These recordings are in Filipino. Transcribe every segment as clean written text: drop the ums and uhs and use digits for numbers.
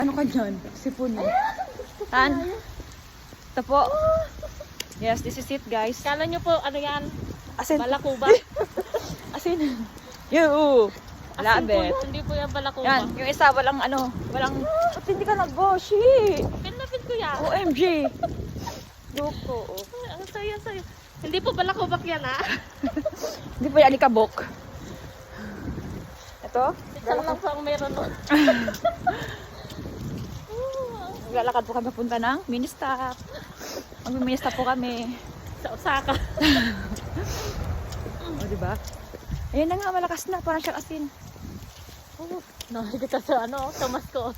Ano ka dyan? Sipon mo. Tan? Ito po. Yes, this is it guys. Kala nyo po, ano yan? Asin. Balakuba. Asin. Yoo. Asin po Labet. yan, hindi po yan balakuba. Yan, yung isa walang walang... Ba't hindi ka nag-goshi? Pinapin ko yan. OMG. Loko. Ay, ang saya. Hindi po balakubak yan, ha? Hindi pa yan ikabok. Ito? Isa lang po ang meron nun. Naglalakad po kami papunta ng mini-stop. Mag-mini-stop po kami. Sa Osaka. O, diba? Ayun na nga, malakas na. Parang siyang asin. Nakikita sa sa masko.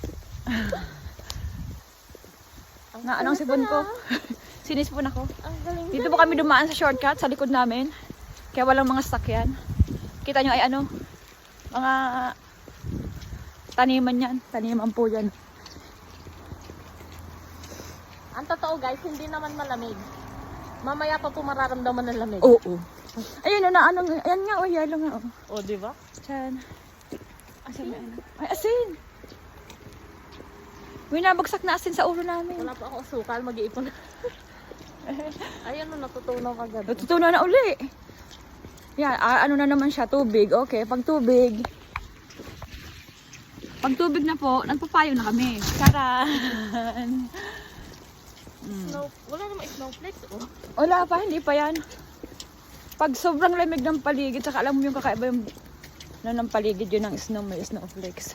Na anong sipon ko? Sinisipon ako. Ang galing. Dito po kami dumaan sa shortcut sa likod namin. Kaya walang mga sakyan. Kita nyo ay mga taniman yan. Taniman po yan. Ang totoo guys, hindi naman malamig. Mamaya pa po mararamdaman ng lamig. Oo. Ayun na, ayan nga, yelo nga. O, di ba? Diyan. Asan na, ay, asin! May nabagsak na asin sa ulo namin. Wala pa akong sukal, mag-iipon. Ayun, natutunaw kagad. Natutunan na uli. Yan, ano na naman siya, tubig. Okay, pag tubig na po, nagpapayo na kami. Charan! Wala namang snowflakes, oh. Wala pa, hindi pa yan. Pag sobrang lamig ng paligid, saka alam mo yung kakaiba yung ng paligid yun ng snow, may snowflakes.